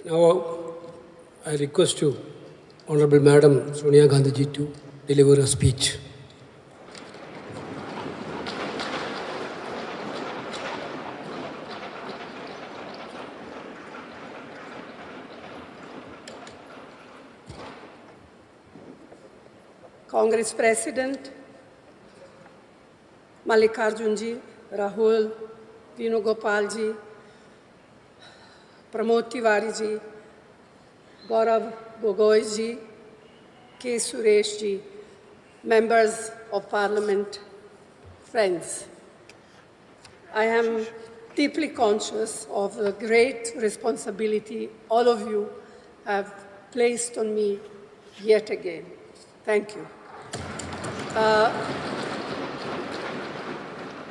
Now, I request you, Honorable Madam Sonia Gandhi ji, to deliver a speech. Congress President, Mallikarjun ji, Rahul, Venugopal ji, Pramod Tiwari ji, Gaurav Gogoi ji, K. Suresh ji, members of Parliament, friends. I am deeply conscious of the great responsibility all of you have placed on me yet again. Thank you.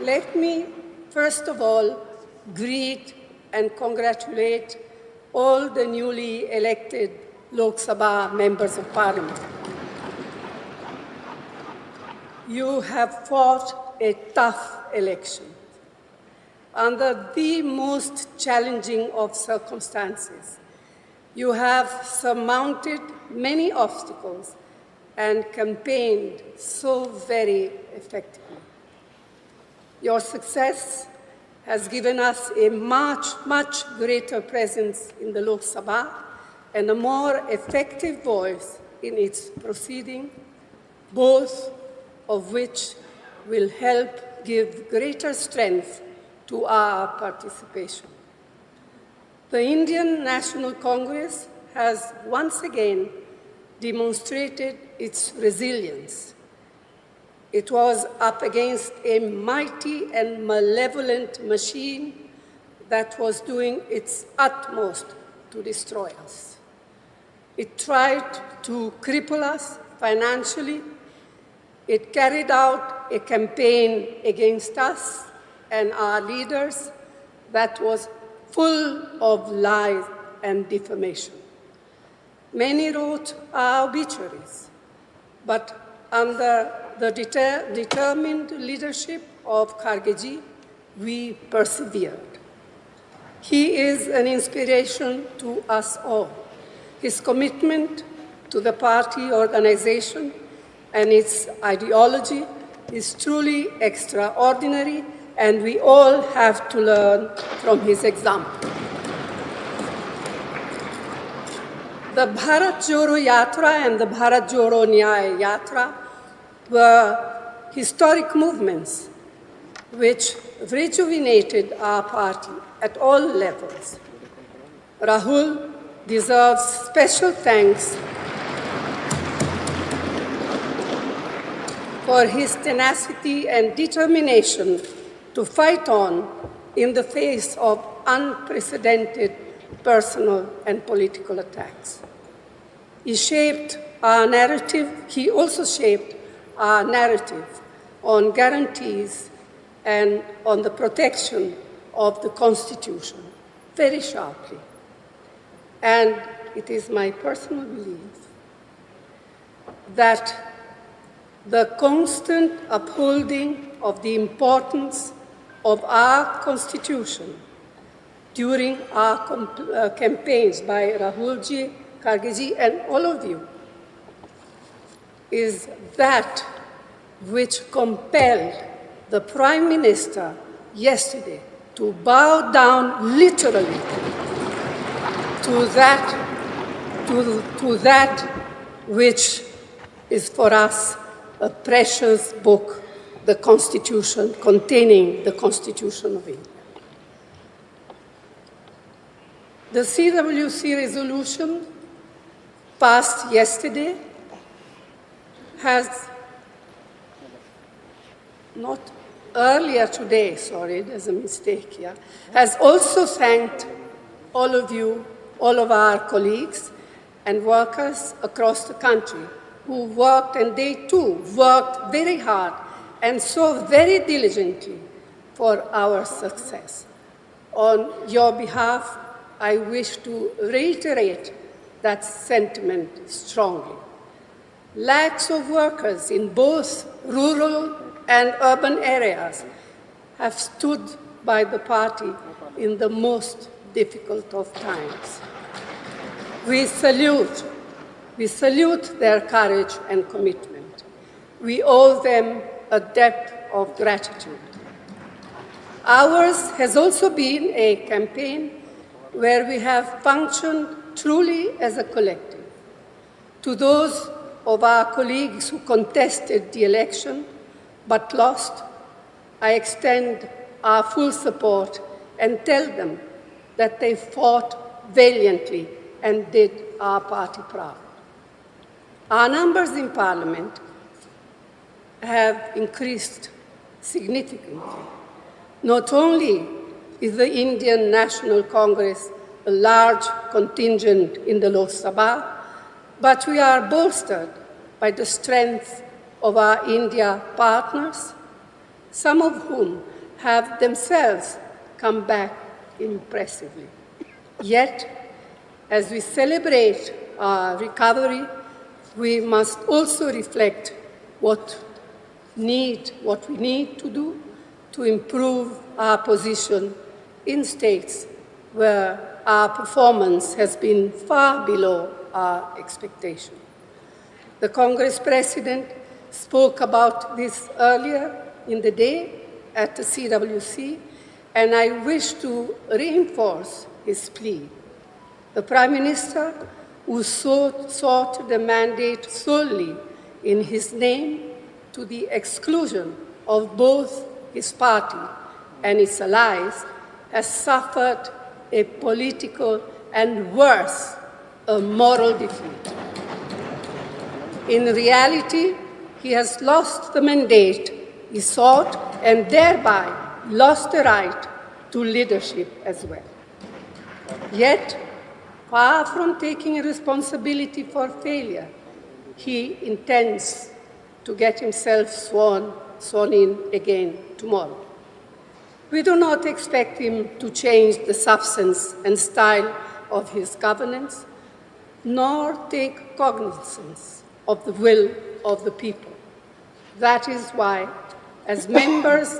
Let me, first of all, greet and congratulate all the newly elected Lok Sabha members of Parliament. You have fought a tough election under the most challenging of circumstances. You have surmounted many obstacles and campaigned so very effectively. Your success has given us a much greater presence in the Lok Sabha and a more effective voice in its proceeding, both of which will help give greater strength to our participation. The Indian National Congress has once again demonstrated its resilience. It was up against a mighty and malevolent machine that was doing its utmost to destroy us. It tried to cripple us financially. It carried out a campaign against us and our leaders that was full of lies and defamation. Many wrote our obituaries, but under the determined leadership of Khargeji, we persevered. He is an inspiration to us all. His commitment to the party organization and its ideology is truly extraordinary, and we all have to learn from his example. The Bharat Jodo Yatra and the Bharat Jodo Nyaya Yatra were historic movements which rejuvenated our party at all levels. Rahul deserves special thanks for his tenacity and determination to fight on in the face of unprecedented personal and political attacks. He shaped our narrative. He also shaped our narrative on guarantees and on the protection of the Constitution very sharply. And it is my personal belief that the constant upholding of the importance of our Constitution during our campaigns by Rahulji, Khargeji, and all of you is that which compelled the Prime Minister yesterday to bow down literally to that which is for us a precious book, the Constitution, containing the Constitution of India. The CWC resolution passed yesterday has not earlier today, sorry, there's a mistake here, has also thanked all of you, all of our colleagues and workers across the country who worked, and they too worked very hard and so very diligently for our success. On your behalf, I wish to reiterate that sentiment strongly. Lakhs of workers in both rural and urban areas have stood by the party in the most difficult of times. We salute their courage and commitment. We owe them a debt of gratitude. Ours has also been a campaign where we have functioned truly as a collective. To those of our colleagues who contested the election but lost, I extend our full support and tell them that they fought valiantly and did our party proud. Our numbers in Parliament have increased significantly. Not only is the Indian National Congress a large contingent in the Lok Sabha, but we are bolstered by the strength of our India partners, some of whom have themselves come back impressively. Yet, as we celebrate our recovery, we must also reflect what we need to do to improve our position in states where our performance has been far below our expectation. The Congress President spoke about this earlier in the day at the CWC, and I wish to reinforce his plea. The Prime Minister, who sought the mandate solely in his name to the exclusion of both his party and its allies, has suffered a political and worse, a moral defeat. In reality, he has lost the mandate he sought and thereby lost the right to leadership as well. Yet, far from taking responsibility for failure, he intends to get himself sworn in again tomorrow. We do not expect him to change the substance and style of his governance, nor take cognizance of the will of the people. That is why, as members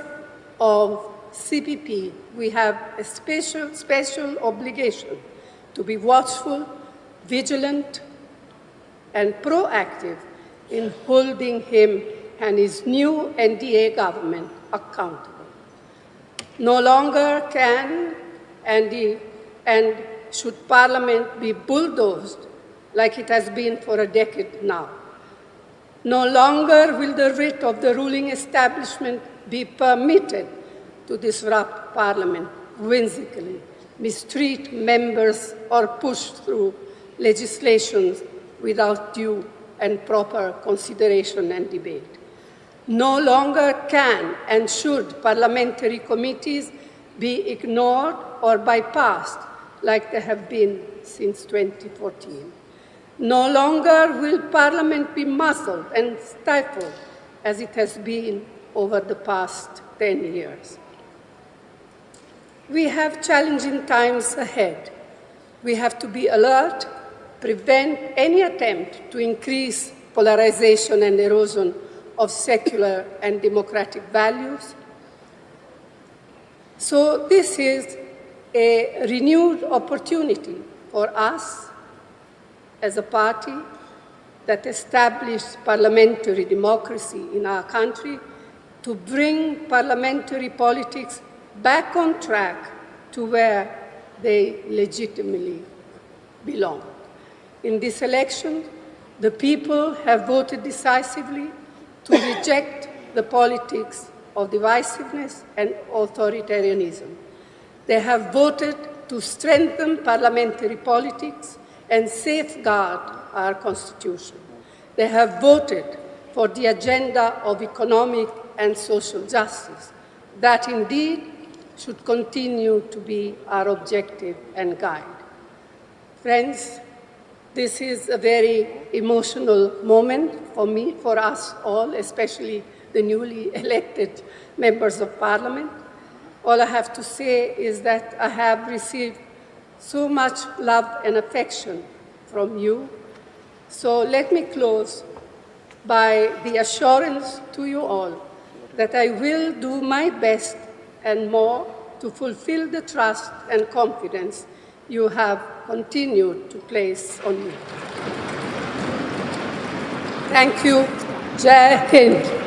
of CPP, we have a special obligation to be watchful, vigilant, and proactive in holding him and his new NDA government accountable. No longer can and should Parliament be bulldozed like it has been for a decade now. No longer will the writ of the ruling establishment be permitted to disrupt Parliament whimsically, mistreat members, or push through legislation without due and proper consideration and debate. No longer can and should parliamentary committees be ignored or bypassed like they have been since 2014. No longer will Parliament be muzzled and stifled as it has been over the past 10 years. We have challenging times ahead. We have to be alert, prevent any attempt to increase polarization and erosion of secular and democratic values. So this is a renewed opportunity for us as a party that established parliamentary democracy in our country to bring parliamentary politics back on track to where they legitimately belong. In this election, the people have voted decisively to reject the politics of divisiveness and authoritarianism. They have voted to strengthen parliamentary politics and safeguard our Constitution. They have voted for the agenda of economic and social justice. That indeed should continue to be our objective and guide. Friends, this is a very emotional moment for me, for us all, especially the newly elected members of Parliament. All I have to say is that I have received so much love and affection from you. So let me close by the assurance to you all that I will do my best and more to fulfill the trust and confidence you have continued to place on me. Thank you. Jai Hind.